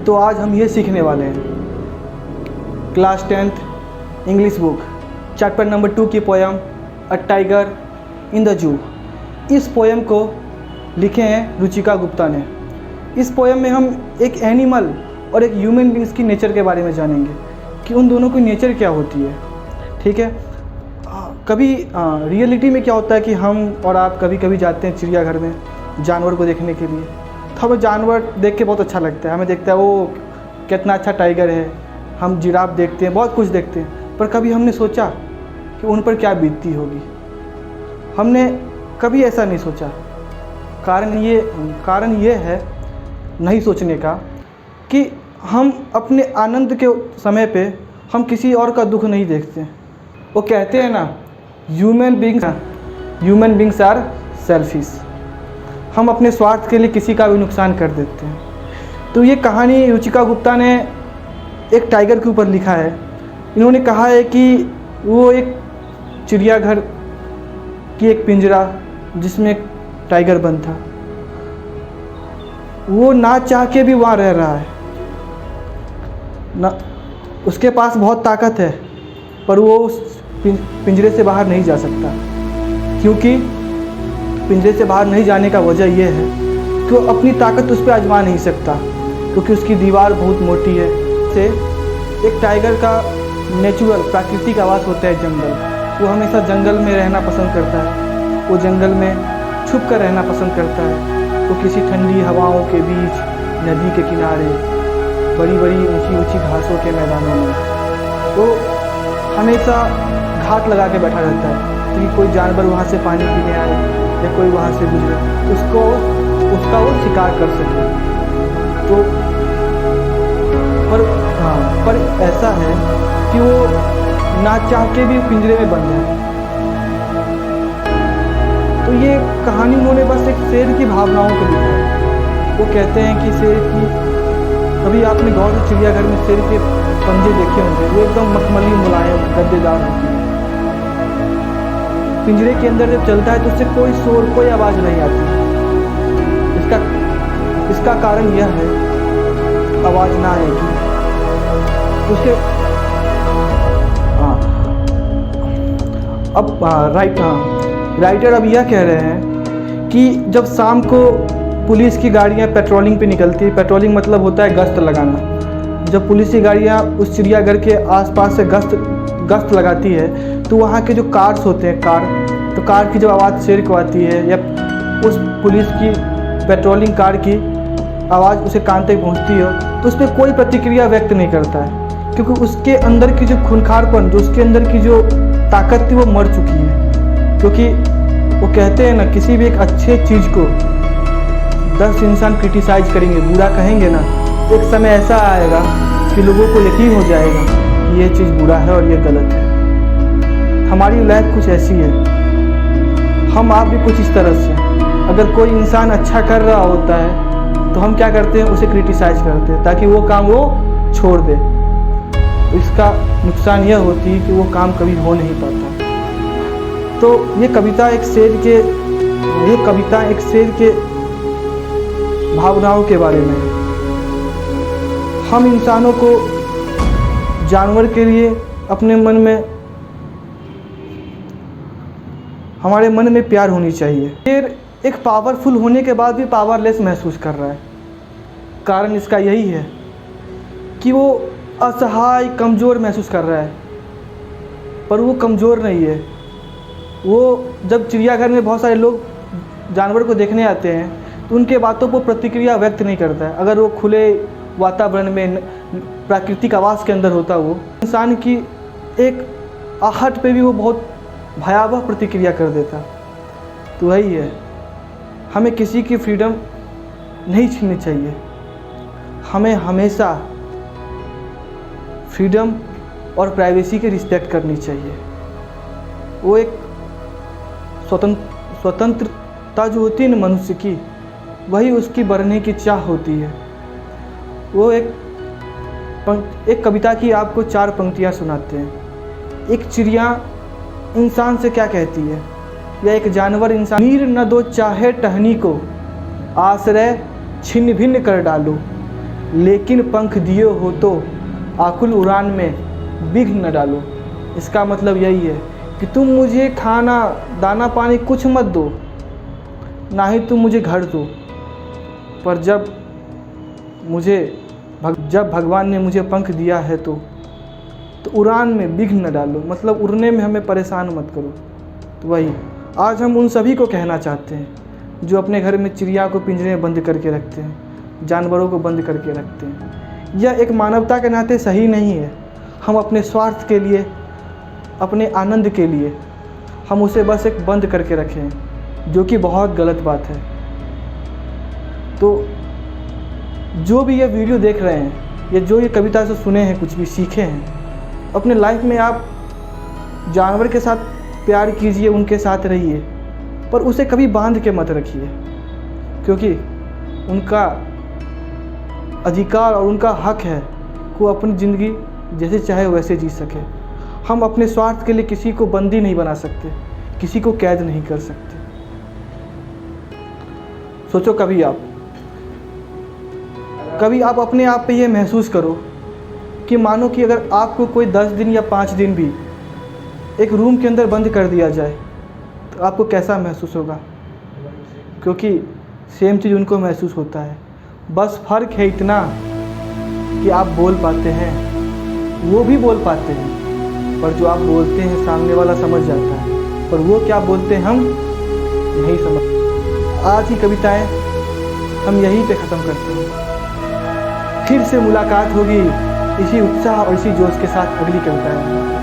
तो आज हम ये सीखने वाले हैं class 10th English book chapter number 2 की poem a tiger in the zoo. इस पोयम को लिखे हैं रुचिका गुप्ता ने। इस पोयम में हम एक एनिमल और एक ह्यूमन बींग्स की नेचर के बारे में जानेंगे कि उन दोनों की नेचर क्या होती है। ठीक है, कभी रियलिटी में क्या होता है कि हम और आप कभी कभी जाते हैं चिड़ियाघर में जानवर को देखने के लिए, तो हमें जानवर देख के बहुत अच्छा लगता है। हमें देखता है वो कितना अच्छा टाइगर है, हम जिराफ देखते हैं, बहुत कुछ देखते हैं, पर कभी हमने सोचा कि उन पर क्या बीतती होगी? हमने कभी ऐसा नहीं सोचा। कारण ये है नहीं सोचने का कि हम अपने आनंद के समय पे हम किसी और का दुख नहीं देखते। वो कहते हैं ना, ह्यूमन बींग्स आर सेल्फिश। हम अपने स्वार्थ के लिए किसी का भी नुकसान कर देते हैं। तो ये कहानी रुचिका गुप्ता ने एक टाइगर के ऊपर लिखा है। इन्होंने कहा है कि वो एक चिड़ियाघर की एक पिंजरा जिसमें एक टाइगर बंद था, वो ना चाह के भी वहाँ रह रहा है ना। उसके पास बहुत ताकत है पर वो उस पिंजरे से बाहर नहीं जा सकता, क्योंकि पिंजरे से बाहर नहीं जाने का वजह यह है कि वो अपनी ताकत उस पर आजमा नहीं सकता, क्योंकि उसकी दीवार बहुत मोटी है। से एक टाइगर का नेचुरल प्राकृतिक आवास होता है जंगल। वो हमेशा जंगल में रहना पसंद करता है, वो जंगल में छुप कर रहना पसंद करता है। वो किसी ठंडी हवाओं के बीच, नदी के किनारे, बड़ी बड़ी ऊंची ऊंची घासों के मैदानों में वो हमेशा घात लगा के बैठा रहता है कि कोई जानवर वहाँ से पानी पीने आए या कोई वहाँ से गुजरे, उसका वो शिकार कर सके। तो पर ऐसा है कि वो ना चाह के भी पिंजरे में बंद है। तो ये कहानी उन्होंने बस एक शेर की भावनाओं को लिखा है। वो कहते हैं कि शेर की, कभी आपने गौर से चिड़ियाघर में शेर के पंजे देखे होंगे, वो एकदम मखमली मुलायम गद्देदार होती है। पिंजरे के अंदर जब चलता है तो उससे कोई शोर, कोई आवाज़ नहीं आती। इसका कारण यह है, आवाज़ ना आएगी उसके। राइटर अब यह कह रहे हैं कि जब शाम को पुलिस की गाड़ियाँ पेट्रोलिंग पे निकलती है, पेट्रोलिंग मतलब होता है गश्त लगाना। जब पुलिस की गाड़ियाँ उस चिड़ियाघर के आसपास से गश्त लगाती है तो वहाँ के जो कार्स होते हैं, कार की जब आवाज़ शेर को आती है या उस पुलिस की पेट्रोलिंग कार की आवाज़ उसे कान तक पहुँचती है, तो उस पर कोई प्रतिक्रिया व्यक्त नहीं करता है, क्योंकि उसके अंदर की जो खूंखारपन, जो उसके अंदर की जो ताकत थी, वो मर चुकी है। क्योंकि वो कहते हैं ना, किसी भी एक अच्छे चीज़ को 10 इंसान क्रिटिसाइज करेंगे, बुरा कहेंगे ना, एक समय ऐसा आएगा कि लोगों को यकीन हो जाएगा कि ये चीज़ बुरा है और ये गलत है। हमारी लाइफ कुछ ऐसी है, हम आप भी कुछ इस तरह से। अगर कोई इंसान अच्छा कर रहा होता है तो हम क्या करते हैं, उसे क्रिटिसाइज करते हैं ताकि वो काम वो छोड़ दे। इसका नुकसान यह होती है कि वो काम कभी हो नहीं पाता। तो ये कविता एक शेर के भावनाओं के बारे में है। हम इंसानों को जानवर के लिए अपने हमारे मन में प्यार होनी चाहिए। शेर एक पावरफुल होने के बाद भी पावरलेस महसूस कर रहा है। कारण इसका यही है कि वो असहाय, कमज़ोर महसूस कर रहा है, पर वो कमज़ोर नहीं है। वो जब चिड़ियाघर में बहुत सारे लोग जानवर को देखने आते हैं तो उनके बातों पर प्रतिक्रिया व्यक्त नहीं करता है। अगर वो खुले वातावरण में प्राकृतिक आवास के अंदर होता, वो इंसान की एक आहट पे भी वो बहुत भयावह प्रतिक्रिया कर देता। तो वही है, हमें किसी की फ्रीडम नहीं छीननी चाहिए। हमें हमेशा फ्रीडम और प्राइवेसी की रिस्पेक्ट करनी चाहिए। वो एक स्वतंत्रता जो होती है ना मनुष्य की, वही उसकी बढ़ने की चाह होती है। वो एक कविता की आपको 4 पंक्तियाँ सुनाते हैं। एक चिड़िया इंसान से क्या कहती है, या एक जानवर इंसान, नीर न दो चाहे टहनी को, आश्रय छिन्न भिन्न कर डालो, लेकिन पंख दिए हो तो आकुल उड़ान में विघ्न न डालो। इसका मतलब यही है कि तुम मुझे खाना दाना पानी कुछ मत दो, ना ही तुम मुझे घर दो, पर जब भगवान ने मुझे पंख दिया है तो उड़ान में विघ्न न डालो, मतलब उड़ने में हमें परेशान मत करो। तो वही आज हम उन सभी को कहना चाहते हैं जो अपने घर में चिड़िया को पिंजरे में बंद करके रखते हैं, जानवरों को बंद करके रखते हैं। यह एक मानवता के नाते सही नहीं है। हम अपने स्वार्थ के लिए, अपने आनंद के लिए हम उसे बस एक बंद करके रखें, जो कि बहुत गलत बात है। तो जो भी ये वीडियो देख रहे हैं या जो ये कविता से सुने हैं, कुछ भी सीखे हैं, अपने लाइफ में आप जानवर के साथ प्यार कीजिए, उनके साथ रहिए, पर उसे कभी बांध के मत रखिए, क्योंकि उनका अधिकार और उनका हक है कि वो अपनी ज़िंदगी जैसे चाहे वैसे जी सके। हम अपने स्वार्थ के लिए किसी को बंदी नहीं बना सकते, किसी को कैद नहीं कर सकते। सोचो कभी आप अपने आप पे ये महसूस करो कि मानो कि अगर आपको कोई 10 दिन या 5 दिन भी एक रूम के अंदर बंद कर दिया जाए तो आपको कैसा महसूस होगा, क्योंकि सेम चीज़ उनको महसूस होता है। बस फ़र्क है इतना कि आप बोल पाते हैं, वो भी बोल पाते हैं, पर जो आप बोलते हैं सामने वाला समझ जाता है, पर वो क्या बोलते हैं हम नहीं समझ। आज की कविताएं हम यहीं पे ख़त्म करते हैं। फिर से मुलाकात होगी इसी उत्साह और इसी जोश के साथ अगली कविताएं।